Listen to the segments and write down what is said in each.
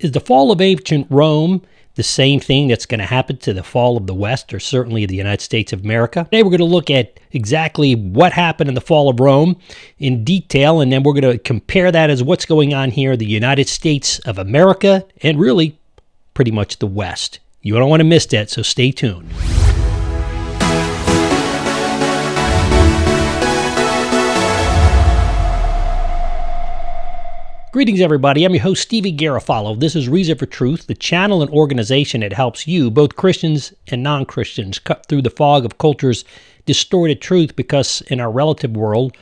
Is the fall of ancient Rome the same thing that's going to happen to the fall of the West, or certainly the United States of America? Today we're going to look at exactly what happened in the fall of Rome in detail, and then we're going to compare that as what's going on here in the United States of America and really pretty much the West. You don't want to miss that, so stay tuned. Greetings, everybody. I'm your host, Stevie Garofalo. This is Reason for Truth, the channel and organization that helps you, both Christians and non-Christians, cut through the fog of culture's distorted truth, because in our relative world,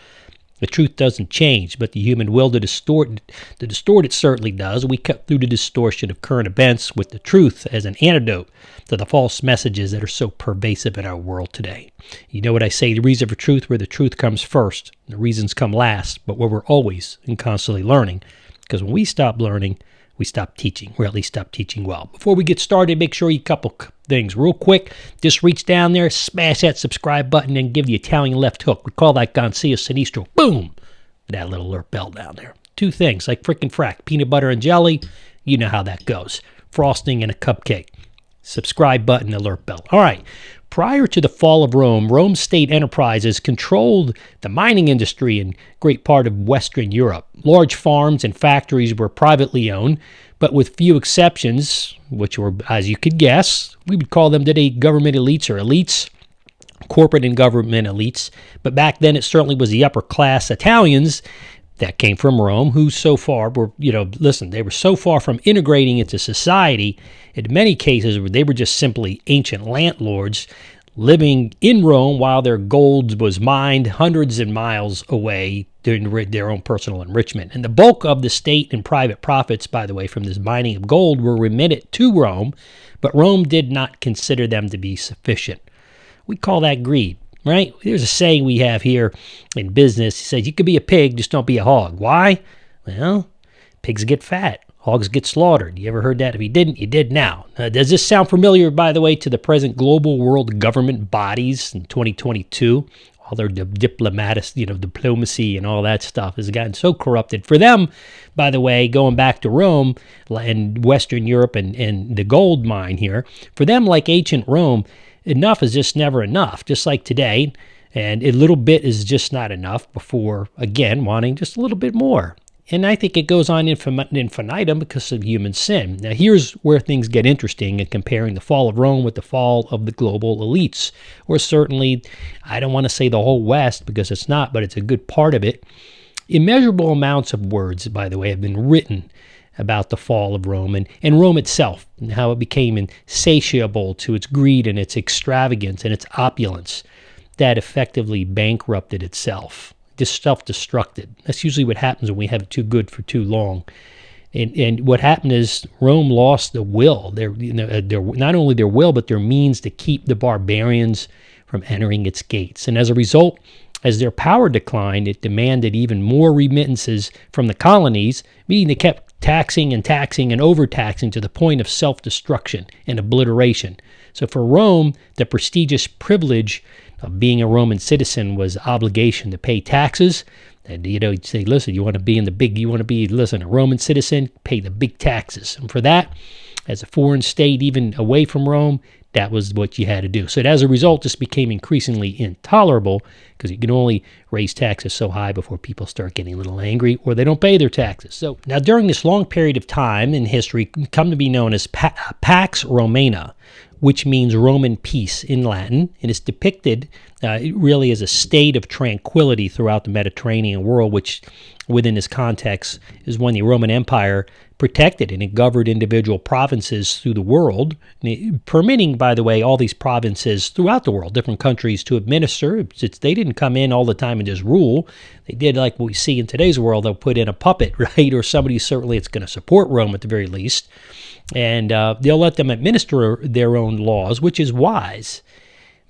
the truth doesn't change, but the human will to distort it certainly does. We cut through the distortion of current events with the truth as an antidote to the false messages that are so pervasive in our world today. You know what I say, the reason for truth, where the truth comes first, the reasons come last, but where we're always and constantly learning. Because when we stop learning, we stop teaching, or at least stop teaching well. Before we get started, make sure you couple things real quick. Just reach down there, smash that subscribe button, and give the Italian left hook. We call that Gancia Sinistro. Boom! That little alert bell down there. Two things, like frickin' frack. Peanut butter and jelly. You know how that goes. Frosting and a cupcake. Subscribe button, alert bell. All right. Prior to the fall of Rome, Rome's state enterprises controlled the mining industry in great part of Western Europe. Large farms and factories were privately owned, but with few exceptions, which were, as you could guess, we would call them today government elites or elites, corporate and government elites. But back then it certainly was the upper class Italians that came from Rome, who so far were, they were so far from integrating into society. In many cases, they were just simply ancient landlords living in Rome while their gold was mined hundreds of miles away during their own personal enrichment. And the bulk of the state and private profits, by the way, from this mining of gold were remitted to Rome, but Rome did not consider them to be sufficient. We call that greed. Right? There's a saying we have here in business. It says, you could be a pig, just don't be a hog. Why? Well, pigs get fat. Hogs get slaughtered. You ever heard that? If you didn't, you did now. Does this sound familiar, by the way, to the present global world government bodies in 2022? All their diplomacy and all that stuff has gotten so corrupted. For them, by the way, going back to Rome and Western Europe and the gold mine here, for them, like ancient Rome, enough is just never enough, just like today. And a little bit is just not enough before, again, wanting just a little bit more. And I think it goes on infinitum because of human sin. Now, here's where things get interesting in comparing the fall of Rome with the fall of the global elites. Or certainly, I don't want to say the whole West because it's not, but it's a good part of it. Immeasurable amounts of words, by the way, have been written about the fall of Rome and Rome itself, and how it became insatiable to its greed and its extravagance and its opulence that effectively bankrupted itself, just self-destructed. That's usually what happens when we have it too good for too long. And what happened is Rome lost the will, not only their will, but their means to keep the barbarians from entering its gates. And as a result, as their power declined, it demanded even more remittances from the colonies, meaning they kept taxing and overtaxing to the point of self-destruction and obliteration. So for Rome, the prestigious privilege of being a Roman citizen was obligation to pay taxes. And, you'd say, listen, you want to be a Roman citizen, pay the big taxes. And for that, as a foreign state, even away from Rome, that was what you had to do. So as a result, this became increasingly intolerable because you can only raise taxes so high before people start getting a little angry or they don't pay their taxes. So now during this long period of time in history, come to be known as Pax Romana, which means Roman peace in Latin, and is depicted really as a state of tranquility throughout the Mediterranean world, which within this context is when the Roman Empire protected and it governed individual provinces through the world, permitting, by the way, all these provinces throughout the world, different countries to administer. They didn't come in all the time and just rule. They did like what we see in today's world. They'll put in a puppet, right? Or somebody certainly it's going to support Rome at the very least. And they'll let them administer their own laws, which is wise,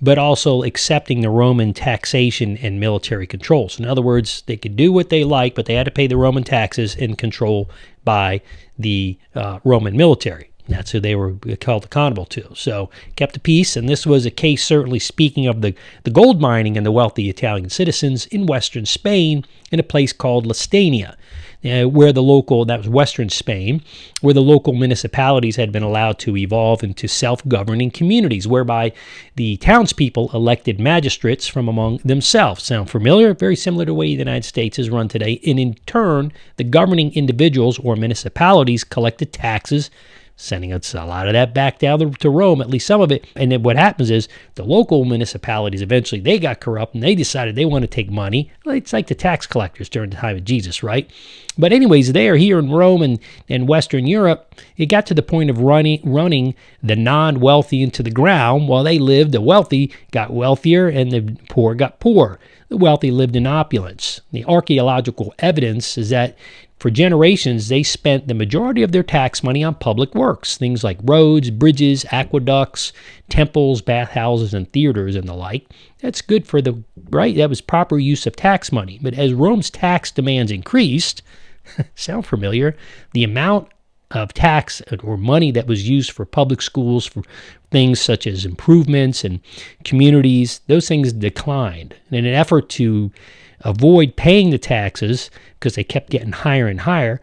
but also accepting the Roman taxation and military control. So in other words, they could do what they like, but they had to pay the Roman taxes and control by the Roman military. That's who they were held accountable to. So kept the peace, and this was a case certainly speaking of the gold mining and the wealthy Italian citizens in western Spain in a place called Lusitania. where the local, that was Western Spain, where the local municipalities had been allowed to evolve into self-governing communities, whereby the townspeople elected magistrates from among themselves. Sound familiar? Very similar to the way the United States is run today. And in turn, the governing individuals or municipalities collected taxes, sending us a lot of that back down to Rome, at least some of it. And then what happens is the local municipalities, eventually they got corrupt and they decided they want to take money. It's like the tax collectors during the time of Jesus, right? But anyways, here in Rome and Western Europe, it got to the point of running the non-wealthy into the ground. While they lived, the wealthy got wealthier and the poor got poorer. The wealthy lived in opulence. The archaeological evidence is that for generations, they spent the majority of their tax money on public works, things like roads, bridges, aqueducts, temples, bathhouses, and theaters, and the like. That's good for right? That was proper use of tax money. But as Rome's tax demands increased, sound familiar? The amount of tax or money that was used for public schools, for things such as improvements and communities, those things declined. And in an effort to avoid paying the taxes, because they kept getting higher and higher,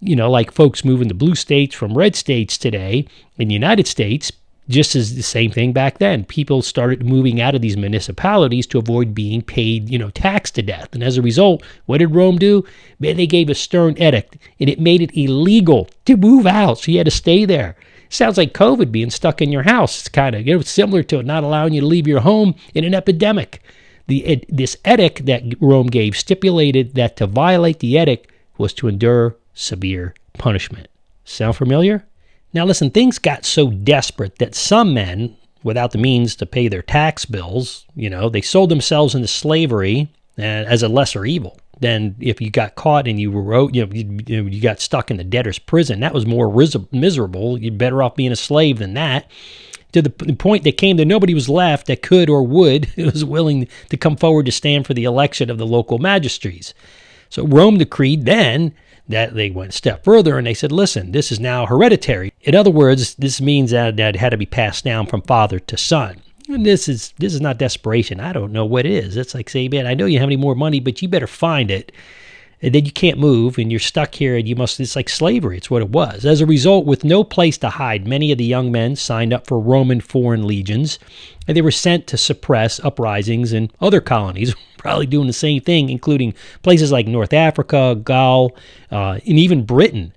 like folks moving to blue states from red states today, in the United States, just as the same thing back then. People started moving out of these municipalities to avoid being paid, taxed to death. And as a result, what did Rome do? Man, they gave a stern edict, and it made it illegal to move out, so you had to stay there. Sounds like COVID being stuck in your house. It's kind of similar to it, not allowing you to leave your home in an epidemic. This edict that Rome gave stipulated that to violate the edict was to endure severe punishment. Sound familiar? Now listen, things got so desperate that some men, without the means to pay their tax bills, they sold themselves into slavery as a lesser evil. Then if you got caught and you got stuck in the debtor's prison, that was more miserable. You're better off being a slave than that. To the point that came that nobody was left that could or was willing to come forward to stand for the election of the local magistrates. So Rome decreed then that they went a step further and they said, listen, this is now hereditary. In other words, this means that it had to be passed down from father to son. And this is not desperation. I don't know what it is. It's like saying, man, I know you have any more money, but you better find it. And then you can't move, and you're stuck here, and it's like slavery. It's what it was. As a result, with no place to hide, many of the young men signed up for Roman foreign legions, and they were sent to suppress uprisings in other colonies, probably doing the same thing, including places like North Africa, Gaul, and even Britain.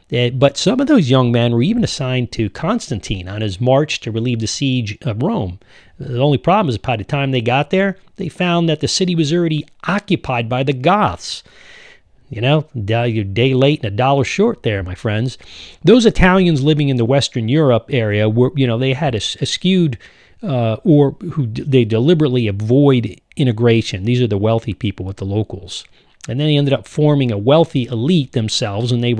But some of those young men were even assigned to Constantine on his march to relieve the siege of Rome. The only problem is by the time they got there, they found that the city was already occupied by the Goths. You're a day late and a dollar short there, my friends. Those Italians living in the Western Europe area were, they had a skewed they deliberatly avoid integration. These are the wealthy people with the locals. And then they ended up forming a wealthy elite themselves, and that's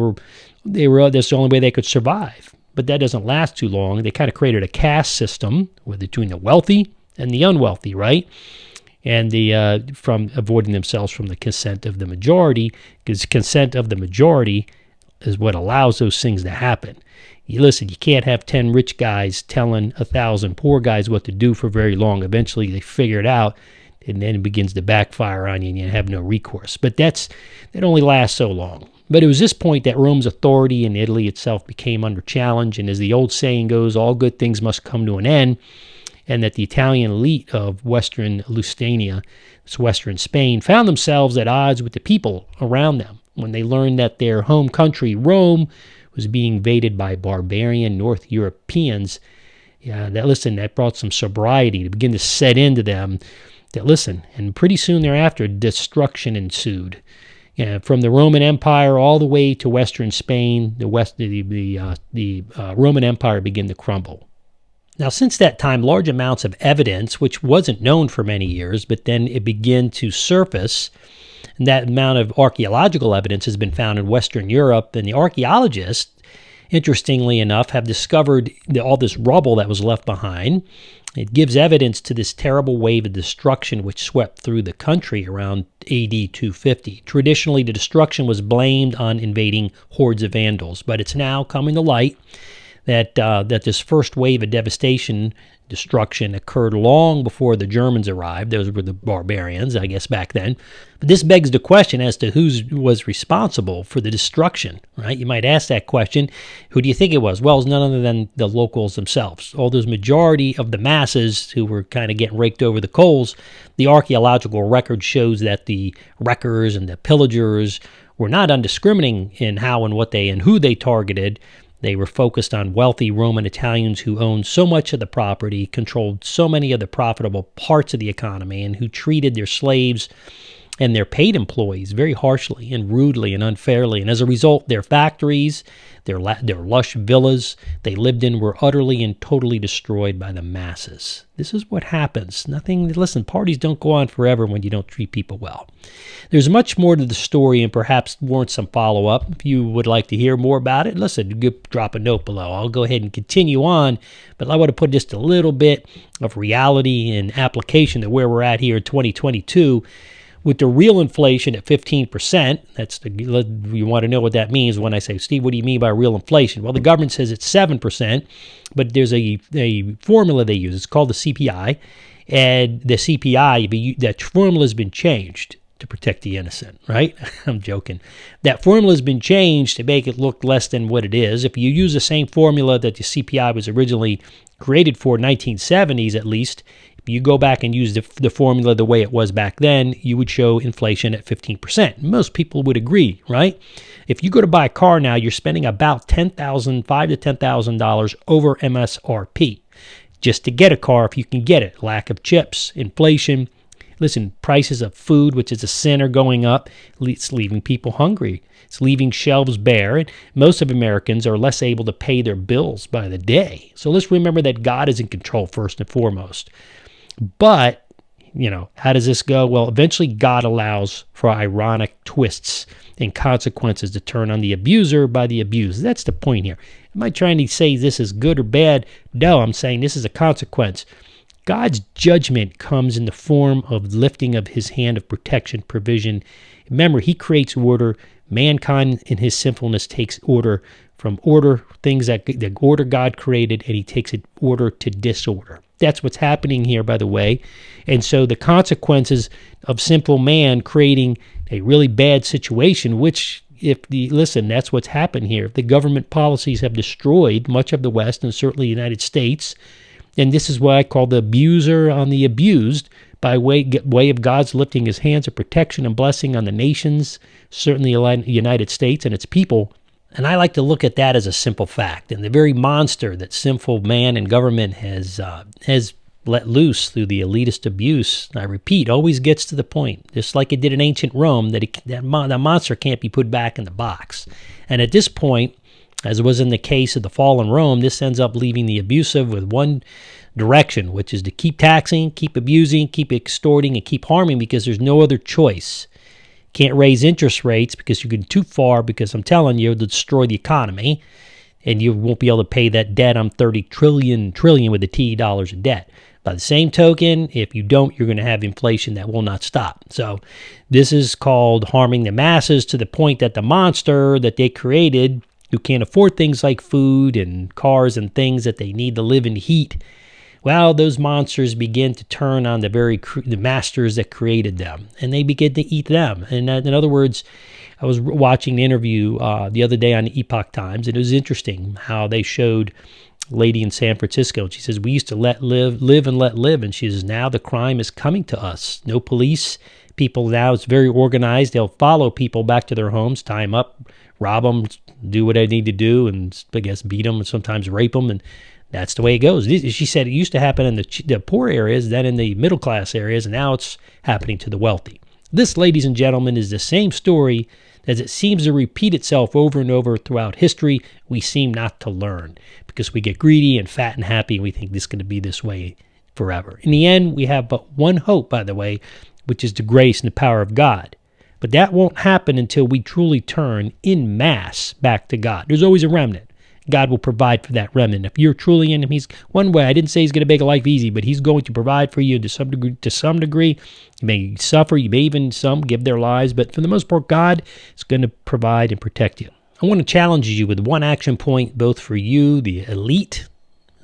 the only way they could survive. But that doesn't last too long. They kind of created a caste system between the wealthy and the unwealthy, right? And from avoiding themselves from the consent of the majority, because consent of the majority is what allows those things to happen. You can't have 10 rich guys telling 1,000 poor guys what to do for very long. Eventually they figure it out, and then it begins to backfire on you, and you have no recourse. But that only lasts so long. But it was this point that Rome's authority in Italy itself became under challenge, and as the old saying goes, all good things must come to an end. And that the Italian elite of Western Lusitania, it's Western Spain, found themselves at odds with the people around them when they learned that their home country, Rome, was being invaded by barbarian North Europeans. That brought some sobriety to begin to set into them. And pretty soon thereafter, destruction ensued. From the Roman Empire all the way to Western Spain, the Roman Empire began to crumble. Now, since that time, large amounts of evidence, which wasn't known for many years, but then it began to surface, and that amount of archaeological evidence has been found in Western Europe, and the archaeologists, interestingly enough, have discovered all this rubble that was left behind. It gives evidence to this terrible wave of destruction which swept through the country around AD 250. Traditionally, the destruction was blamed on invading hordes of Vandals, but it's now coming to light that this first wave of devastation destruction occurred long before the Germans arrived. Those were the barbarians, I guess, back then. But this begs the question as to who was responsible for the destruction, right? You might ask that question. Who do you think it was? Well, it's none other than the locals themselves. Although the majority of the masses who were kind of getting raked over the coals, the archaeological record shows that the wreckers and the pillagers were not undiscriminating in how and what they and who they targeted. They were focused on wealthy Roman Italians who owned so much of the property, controlled so many of the profitable parts of the economy, and who treated their slaves and their paid employees very harshly and rudely and unfairly. And as a result, their factories, their lush villas they lived in were utterly and totally destroyed by the masses. This is what happens. Listen, parties don't go on forever when you don't treat people well. There's much more to the story and perhaps warrants some follow-up. If you would like to hear more about it, listen, drop a note below. I'll go ahead and continue on, but I want to put just a little bit of reality and application to where we're at here in 2022. With the real inflation at 15%, you want to know what that means when I say, Steve, what do you mean by real inflation? Well, the government says it's 7%, but there's a formula they use. It's called the CPI, and the CPI, that formula has been changed to protect the innocent, right? I'm joking. That formula has been changed to make it look less than what it is. If you use the same formula that the CPI was originally created for, 1970s at least, you go back and use the formula the way it was back then, you would show inflation at 15%. Most people would agree, right? If you go to buy a car now, you're spending about $5,000 to $10,000 over MSRP just to get a car if you can get it. Lack of chips, inflation. Listen, prices of food, which is a sin, are going up. It's leaving people hungry. It's leaving shelves bare. And most of Americans are less able to pay their bills by the day. So let's remember that God is in control first and foremost. But, how does this go? Well, eventually God allows for ironic twists and consequences to turn on the abuser by the abused. That's the point here. Am I trying to say this is good or bad? No, I'm saying this is a consequence. God's judgment comes in the form of lifting of his hand of protection, provision. Remember, he creates order. Mankind in his sinfulness takes order from order, things that the order God created, and he takes it order to disorder. That's what's happening here, by the way. And so the consequences of simple man creating a really bad situation, which that's what's happened here. The government policies have destroyed much of the West and certainly the United States. And this is what I call the abuser on the abused, by way of God's lifting his hands of protection and blessing on the nations, certainly the United States and its people. And I like to look at that as a simple fact. And the very monster that sinful man and government has let loose through the elitist abuse, I repeat, always gets to the point, just like it did in ancient Rome, that monster can't be put back in the box. And at this point, as was in the case of the fallen Rome, this ends up leaving the abusive with one direction, which is to keep taxing, keep abusing, keep extorting, and keep harming because there's no other choice. Can't raise interest rates because you're getting too far, because I'm telling you, it'll destroy the economy and you won't be able to pay that debt. I'm 30 trillion with a T dollars of debt. By the same token, if you don't, you're going to have inflation that will not stop. So this is called harming the masses to the point that the monster that they created, who can't afford things like food and cars and things that they need to live in heat, well, those monsters begin to turn on the masters that created them, and they begin to eat them. And in other words, I was watching an interview the other day on Epoch Times, and it was interesting how they showed a lady in San Francisco. And she says, we used to live and let live. And she says, now the crime is coming to us. No police. People now, it's very organized. They'll follow people back to their homes, tie them up, rob them, do what they need to do, and I guess beat them and sometimes rape them. And that's the way it goes. She said it used to happen in the poor areas, then in the middle class areas, and now it's happening to the wealthy. This, ladies and gentlemen, is the same story as it seems to repeat itself over and over throughout history. We seem not to learn because we get greedy and fat and happy, and we think this is going to be this way forever. In the end, we have but one hope, by the way, which is the grace and the power of God. But that won't happen until we truly turn en masse back to God. There's always a remnant. God will provide for that remnant. If you're truly in him, he's one way. I didn't say he's going to make life easy, but he's going to provide for you to some degree. You may suffer. You may even some give their lives, but for the most part, God is going to provide and protect you. I want to challenge you with one action point, both for you, the elite,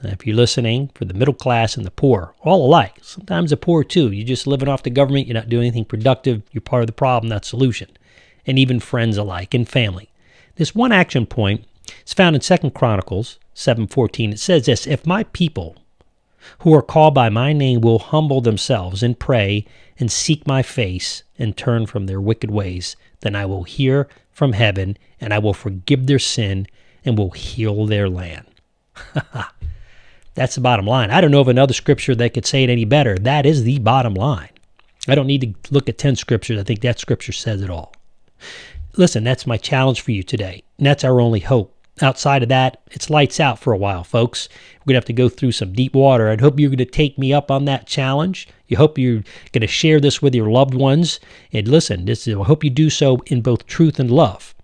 If you're listening, for the middle class and the poor, all alike. Sometimes the poor too. You're just living off the government. You're not doing anything productive. You're part of the problem, not solution. And even friends alike and family. This one action point is found in 2 Chronicles 7:14. It says this: if my people who are called by my name will humble themselves and pray and seek my face and turn from their wicked ways, then I will hear from heaven and I will forgive their sin and will heal their land. That's the bottom line. I don't know of another scripture that could say it any better. That is the bottom line. I don't need to look at 10 scriptures. I think that scripture says it all. Listen, that's my challenge for you today. And that's our only hope. Outside of that, it's lights out for a while, folks. We're going to have to go through some deep water. I hope you're going to take me up on that challenge. You hope you're going to share this with your loved ones. And listen, I hope you do so in both truth and love,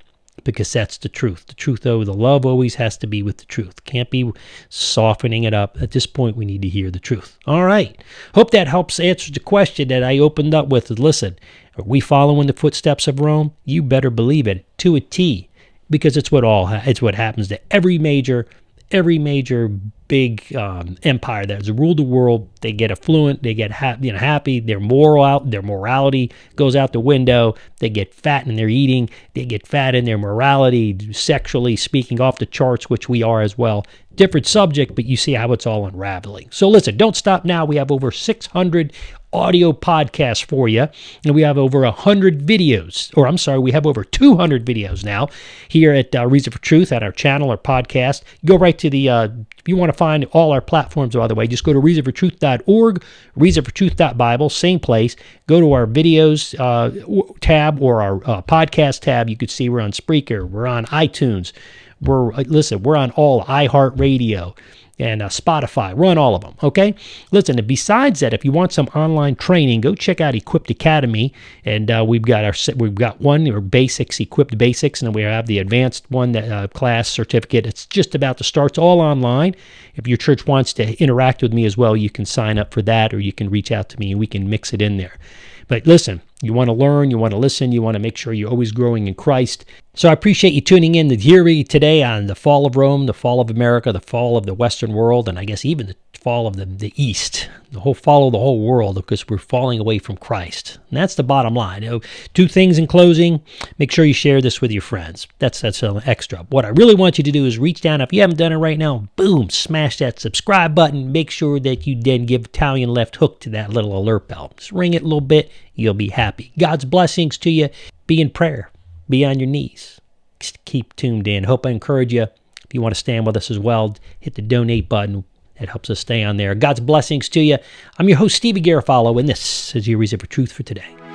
because that's the truth. The truth, though, the love always has to be with the truth. Can't be softening it up. At this point, we need to hear the truth. All right. Hope that helps answer the question that I opened up with. Listen, are we following the footsteps of Rome? You better believe it, to a T, because it's what happens to every major big empire that has ruled the world. They get affluent, they get happy, their morality goes out the window, they get fat in their eating, they get fat in their morality, sexually speaking, off the charts, which we are as well. Different subject, but you see how it's all unraveling. So listen, don't stop now. We have over 600 audio podcasts for you, and we have over 100 videos, we have over 200 videos now here at Reason for Truth at our channel, our podcast. Go right to the, if you want to find all our platforms, by the way, just go to reasonfortruth.org, reasonfortruth.bible, same place. Go to our videos tab or our podcast tab. You could see we're on Spreaker, we're on iTunes, we're on all iHeartRadio and Spotify. We're on all of them, okay? Listen, and besides that, if you want some online training, go check out Equipped Academy, and we've got one, or basics, Equipped Basics, and then we have the advanced one, that class certificate. It's just about to start. It's all online. If your church wants to interact with me as well, you can sign up for that, or you can reach out to me, and we can mix it in there. But listen, you want to learn, you want to listen, you want to make sure you're always growing in Christ. So I appreciate you tuning in to hear me today on the fall of Rome, the fall of America, the fall of the Western world, and I guess even the fall of the East, the whole fall of the whole world, because we're falling away from Christ. And that's the bottom line. Two things in closing. Make sure you share this with your friends. That's an extra. What I really want you to do is reach down. If you haven't done it right now, boom, smash that subscribe button. Make sure that you then give Italian Left Hook to that little alert bell. Just ring it a little bit. You'll be happy. God's blessings to you. Be in prayer. Be on your knees. Just keep tuned in. Hope I encourage you. If you want to stand with us as well, hit the donate button. It helps us stay on there. God's blessings to you. I'm your host, Stevie Garofalo, and this is your Reason for Truth for today.